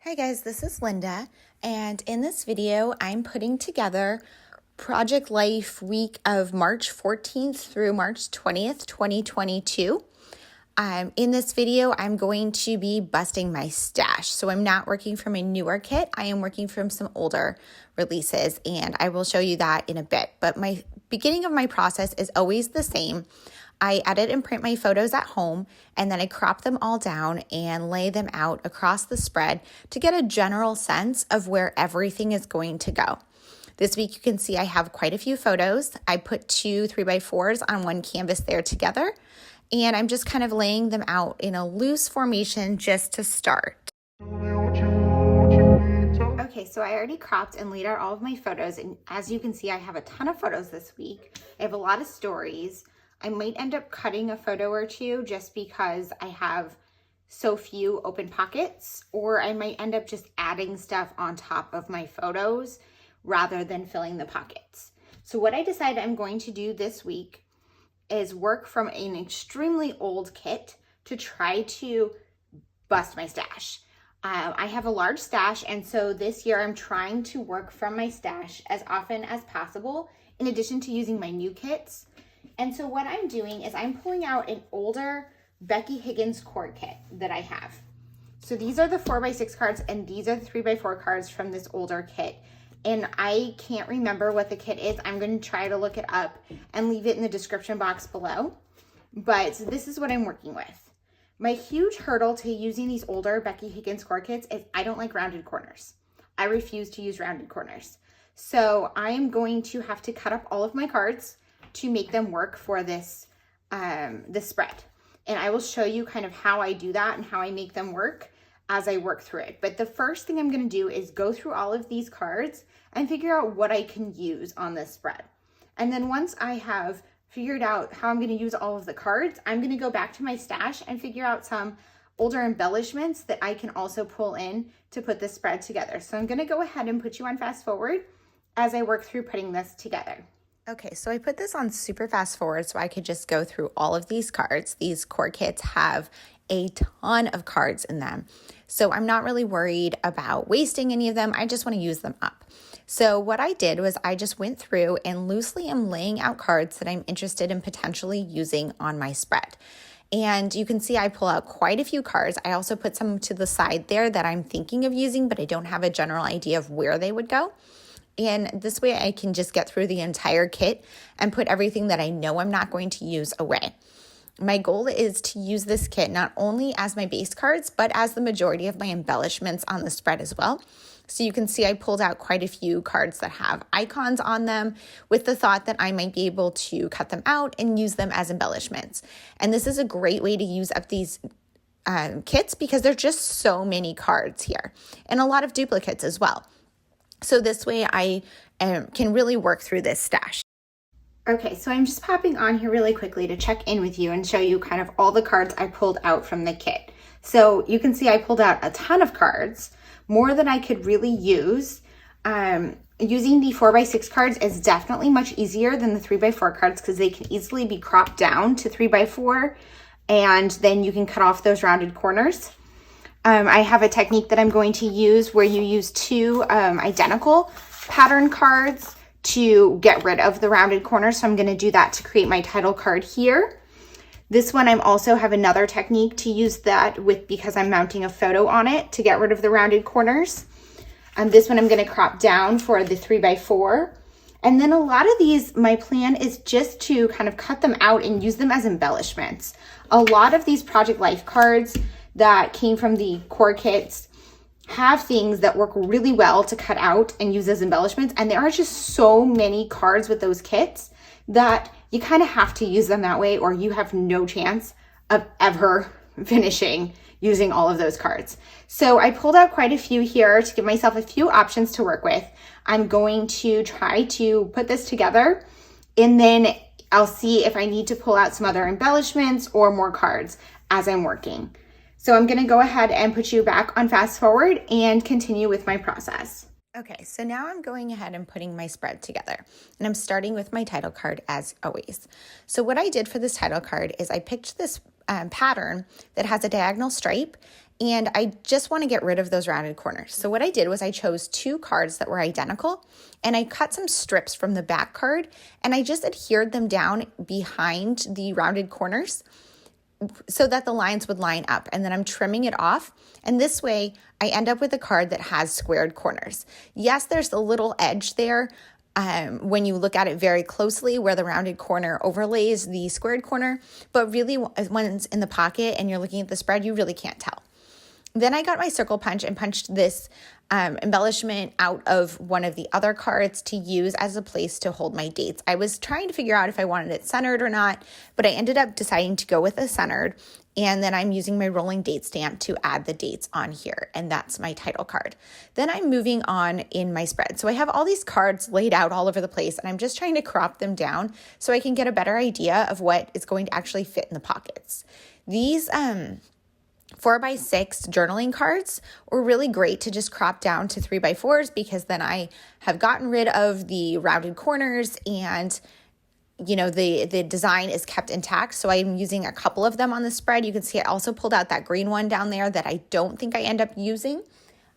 Hey guys, this is Linda, and in this video, I'm putting together Project Life week of March 14th through March 20th, 2022. In this video, I'm going to be busting my stash. So I'm not working from a newer kit. I am working from some older releases, and I will show you that in a bit. But my beginning of my process is always the same. I edit and print my photos at home, and then I crop them all down and lay them out across the spread to get a general sense of where everything is going to go. This week, you can see I have quite a few photos. I put two 3x4s on one canvas there together, and I'm just kind of laying them out in a loose formation just to start. Okay, so I already cropped and laid out all of my photos, and as you can see, I have a ton of photos this week. I have a lot of stories. I might end up cutting a photo or two just because I have so few open pockets, or I might end up just adding stuff on top of my photos rather than filling the pockets. So what I decided I'm going to do this week is work from an extremely old kit to try to bust my stash. I have a large stash, and so this year I'm trying to work from my stash as often as possible in addition to using my new kits. And so what I'm doing is I'm pulling out an older Becky Higgins cord kit that I have. So these are the 4x6 cards, and these are the 3x4 cards from this older kit. And I can't remember what the kit is. I'm going to try to look it up and leave it in the description box below. But this is what I'm working with. My huge hurdle to using these older Becky Higgins cord kits is I don't like rounded corners. I refuse to use rounded corners. So I am going to have to cut up all of my cards to make them work for this spread. And I will show you kind of how I do that and how I make them work as I work through it. But the first thing I'm going to do is go through all of these cards and figure out what I can use on this spread. And then once I have figured out how I'm going to use all of the cards, I'm going to go back to my stash and figure out some older embellishments that I can also pull in to put this spread together. So I'm going to go ahead and put you on fast forward as I work through putting this together. Okay, so I put this on super fast forward so I could just go through all of these cards. These cord kits have a ton of cards in them. So I'm not really worried about wasting any of them. I just want to use them up. So what I did was I just went through and loosely am laying out cards that I'm interested in potentially using on my spread. And you can see I pull out quite a few cards. I also put some to the side there that I'm thinking of using, but I don't have a general idea of where they would go. And this way I can just get through the entire kit and put everything that I know I'm not going to use away. My goal is to use this kit not only as my base cards, but as the majority of my embellishments on the spread as well. So you can see I pulled out quite a few cards that have icons on them with the thought that I might be able to cut them out and use them as embellishments. And this is a great way to use up these kits because there's just so many cards here and a lot of duplicates as well. So this way I can really work through this stash. Okay, so I'm just popping on here really quickly to check in with you and show you kind of all the cards I pulled out from the kit. So you can see I pulled out a ton of cards, more than I could really use. Using the 4x6 cards is definitely much easier than the 3x4 cards because they can easily be cropped down to 3x4, and then you can cut off those rounded corners. I have a technique that I'm going to use where you use two identical pattern cards to get rid of the rounded corners. So I'm going to do that to create my title card here. This one I'm also have another technique to use that with because I'm mounting a photo on it to get rid of the rounded corners. This one I'm going to crop down for the 3x4. And then a lot of these, my plan is just to kind of cut them out and use them as embellishments. A lot of these Project Life cards that came from the core kits have things that work really well to cut out and use as embellishments. And there are just so many cards with those kits that you kind of have to use them that way or you have no chance of ever finishing using all of those cards. So I pulled out quite a few here to give myself a few options to work with. I'm going to try to put this together and then I'll see if I need to pull out some other embellishments or more cards as I'm working. So I'm going to go ahead and put you back on fast forward and continue with my process. Okay, so now I'm going ahead and putting my spread together, and I'm starting with my title card as always. So what I did for this title card is I picked this pattern that has a diagonal stripe, and I just want to get rid of those rounded corners. So what I did was I chose 2 cards that were identical, and I cut some strips from the back card, and I just adhered them down behind the rounded corners so that the lines would line up, and then I'm trimming it off. And this way I end up with a card that has squared corners. Yes, there's a little edge there when you look at it very closely where the rounded corner overlays the squared corner, but really when it's in the pocket and you're looking at the spread, you really can't tell. Then I got my circle punch and punched this embellishment out of one of the other cards to use as a place to hold my dates. I was trying to figure out if I wanted it centered or not, but I ended up deciding to go with a centered, and then I'm using my rolling date stamp to add the dates on here, and that's my title card. Then I'm moving on in my spread. So I have all these cards laid out all over the place, and I'm just trying to crop them down so I can get a better idea of what is going to actually fit in the pockets. These 4x6 journaling cards were really great to just crop down to 3x4s, because then I have gotten rid of the rounded corners and the design is kept intact. So I'm using a couple of them on the spread. You can see I also pulled out that green one down there that I don't think I end up using.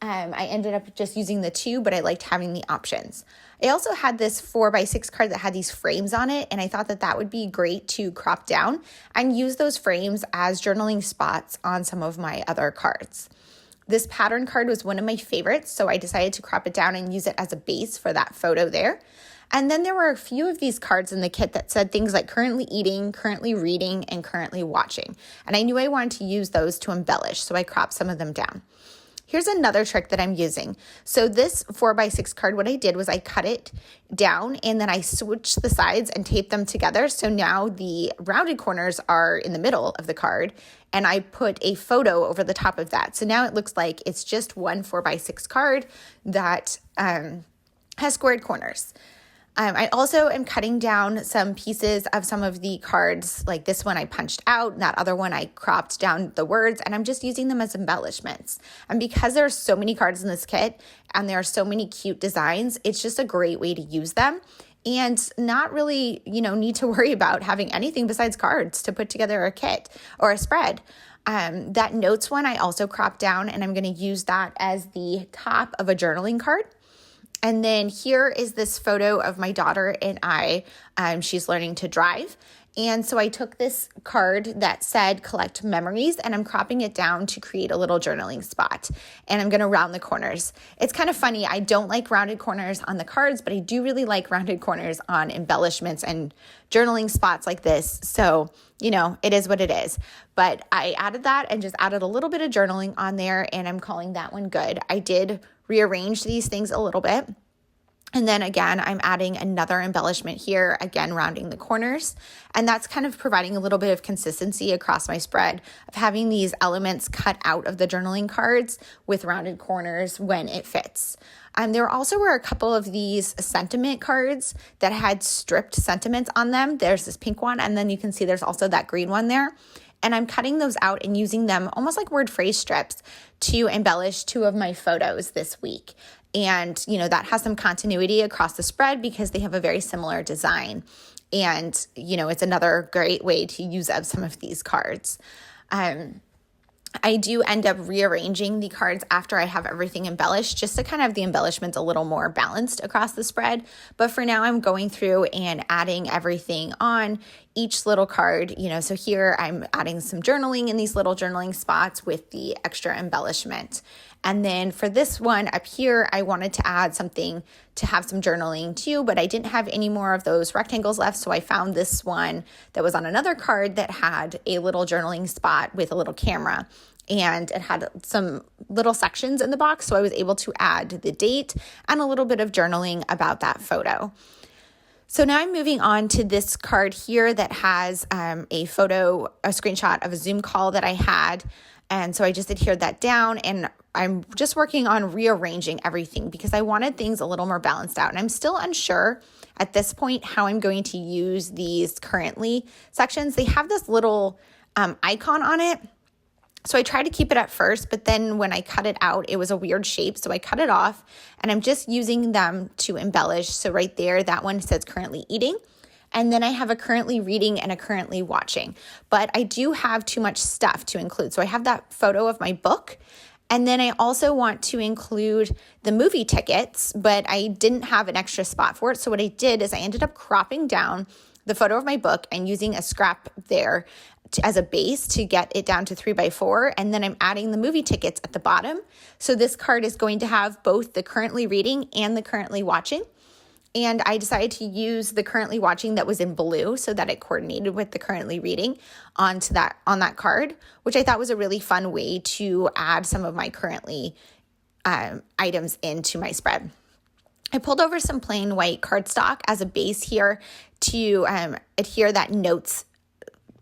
I ended up just using the 2, but I liked having the options. I also had this 4x6 card that had these frames on it, and I thought that that would be great to crop down and use those frames as journaling spots on some of my other cards. This pattern card was one of my favorites, so I decided to crop it down and use it as a base for that photo there. And then there were a few of these cards in the kit that said things like currently eating, currently reading, and currently watching. And I knew I wanted to use those to embellish, so I cropped some of them down. Here's another trick that I'm using. So this 4x6 card, what I did was I cut it down and then I switched the sides and taped them together. So now the rounded corners are in the middle of the card, and I put a photo over the top of that. So now it looks like it's just one 4x6 card that has squared corners. I also am cutting down some pieces of some of the cards, like this one I punched out, and that other one I cropped down the words, and I'm just using them as embellishments. And because there are so many cards in this kit and there are so many cute designs, it's just a great way to use them and not really, need to worry about having anything besides cards to put together a kit or a spread. That notes one I also cropped down, and I'm going to use that as the top of a journaling card. And then here is this photo of my daughter and I. She's learning to drive. And so I took this card that said collect memories, and I'm cropping it down to create a little journaling spot. And I'm going to round the corners. It's kind of funny. I don't like rounded corners on the cards, but I do really like rounded corners on embellishments and journaling spots like this. So, it is what it is. But I added that and just added a little bit of journaling on there, and I'm calling that one good. I did rearrange these things a little bit. And then again, I'm adding another embellishment here, again, rounding the corners. And that's kind of providing a little bit of consistency across my spread of having these elements cut out of the journaling cards with rounded corners when it fits. There also were a couple of these sentiment cards that had stripped sentiments on them. There's this pink one, and then you can see there's also that green one there. And I'm cutting those out and using them almost like word phrase strips to embellish 2 of my photos this week. And, that has some continuity across the spread because they have a very similar design. And, it's another great way to use up some of these cards. I do end up rearranging the cards after I have everything embellished, just to kind of have the embellishments a little more balanced across the spread. But for now, I'm going through and adding everything on each little card. So here I'm adding some journaling in these little journaling spots with the extra embellishment. And then for this one up here, I wanted to add something to have some journaling too, but I didn't have any more of those rectangles left. So I found this one that was on another card that had a little journaling spot with a little camera, and it had some little sections in the box. So I was able to add the date and a little bit of journaling about that photo. So now I'm moving on to this card here that has a screenshot of a Zoom call that I had. And so I just adhered that down, and I'm just working on rearranging everything because I wanted things a little more balanced out. And I'm still unsure at this point how I'm going to use these currently sections. They have this little icon on it. So I tried to keep it at first, but then when I cut it out, it was a weird shape. So I cut it off, and I'm just using them to embellish. So right there, that one says currently eating. And then I have a currently reading and a currently watching. But I do have too much stuff to include. So I have that photo of my book. And then I also want to include the movie tickets, but I didn't have an extra spot for it. So what I did is I ended up cropping down the photo of my book and using a scrap there as a base to get it down to 3x4. And then I'm adding the movie tickets at the bottom. So this card is going to have both the currently reading and the currently watching. And I decided to use the currently watching that was in blue so that it coordinated with the currently reading on that card, which I thought was a really fun way to add some of my currently items into my spread. I pulled over some plain white cardstock as a base here to adhere that notes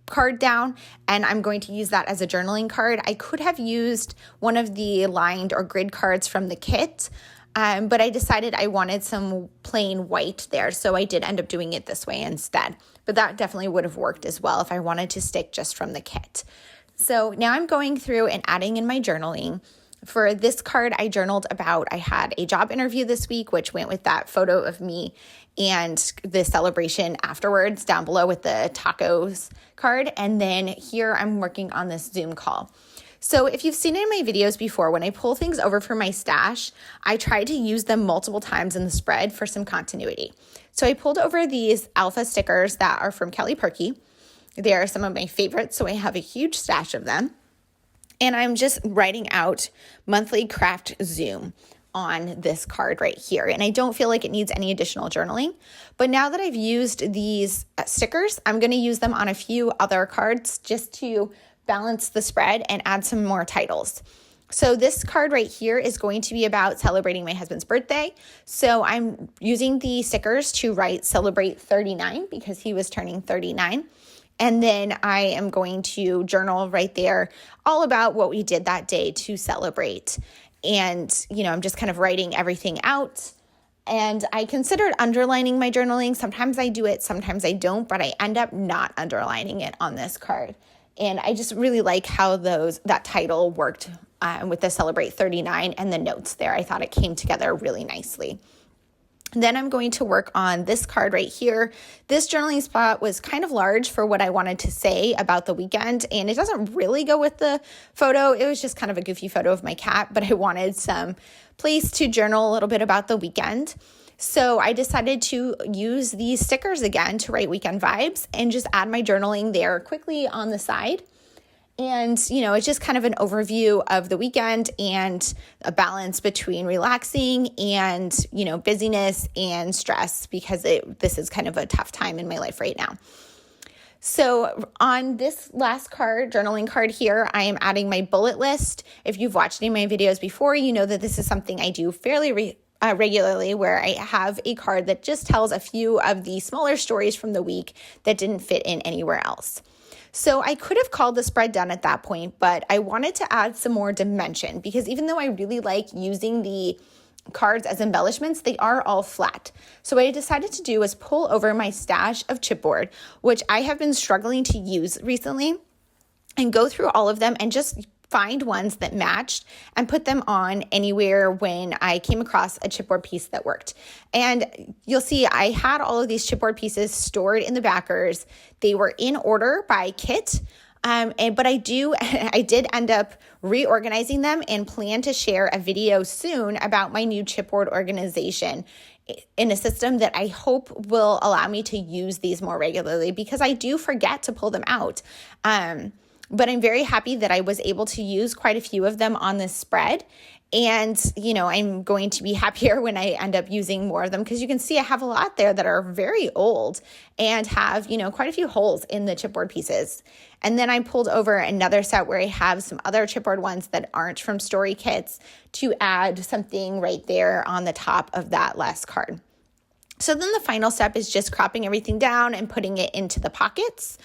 card down, and I'm going to use that as a journaling card. I could have used one of the lined or grid cards from the kit, but I decided I wanted some plain white there, so I did end up doing it this way instead. But that definitely would have worked as well if I wanted to stick just from the kit. So now I'm going through and adding in my journaling. For this card, I journaled about I had a job interview this week, which went with that photo of me and the celebration afterwards down below with the tacos card. And then here I'm working on this Zoom call. So if you've seen it in my videos before, when I pull things over from my stash, I try to use them multiple times in the spread for some continuity. So I pulled over these alpha stickers that are from Kelly Perky. They are some of my favorites, so I have a huge stash of them. And I'm just writing out monthly craft Zoom on this card right here. And I don't feel like it needs any additional journaling. But now that I've used these stickers, I'm going to use them on a few other cards just to balance the spread and add some more titles. So this card right here is going to be about celebrating my husband's birthday. So I'm using the stickers to write celebrate 39 because he was turning 39. And then I am going to journal right there all about what we did that day to celebrate. And, I'm just kind of writing everything out. And I considered underlining my journaling. Sometimes I do it, sometimes I don't, but I end up not underlining it on this card. And I just really like how that title worked with the Celebrate 39 and the notes there. I thought it came together really nicely. Then I'm going to work on this card right here. This journaling spot was kind of large for what I wanted to say about the weekend, and it doesn't really go with the photo. It was just kind of a goofy photo of my cat, but I wanted some place to journal a little bit about the weekend. So I decided to use these stickers again to write weekend vibes and just add my journaling there quickly on the side. And, it's just kind of an overview of the weekend and a balance between relaxing and, busyness and stress because this is kind of a tough time in my life right now. So on this last card, journaling card here, I am adding my bullet list. If you've watched any of my videos before, you know that this is something I do fairly regularly, where I have a card that just tells a few of the smaller stories from the week that didn't fit in anywhere else. So I could have called the spread done at that point, but I wanted to add some more dimension because even though I really like using the cards as embellishments, they are all flat. So what I decided to do was pull over my stash of chipboard, which I have been struggling to use recently, and go through all of them and just find ones that matched and put them on anywhere when I came across a chipboard piece that worked. And you'll see I had all of these chipboard pieces stored in the backers. They were in order by kit, but I did end up reorganizing them and plan to share a video soon about my new chipboard organization in a system that I hope will allow me to use these more regularly because I do forget to pull them out. But I'm very happy that I was able to use quite a few of them on this spread. And, I'm going to be happier when I end up using more of them because you can see I have a lot there that are very old and have, quite a few holes in the chipboard pieces. And then I pulled over another set where I have some other chipboard ones that aren't from story kits to add something right there on the top of that last card. So then the final step is just cropping everything down and putting it into the pockets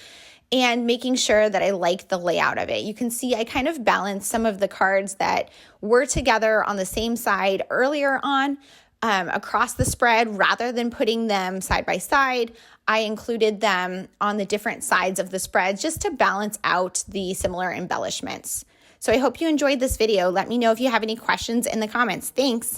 and making sure that I like the layout of it. You can see I kind of balanced some of the cards that were together on the same side earlier on across the spread. Rather than putting them side by side, I included them on the different sides of the spread just to balance out the similar embellishments. So I hope you enjoyed this video. Let me know if you have any questions in the comments. Thanks.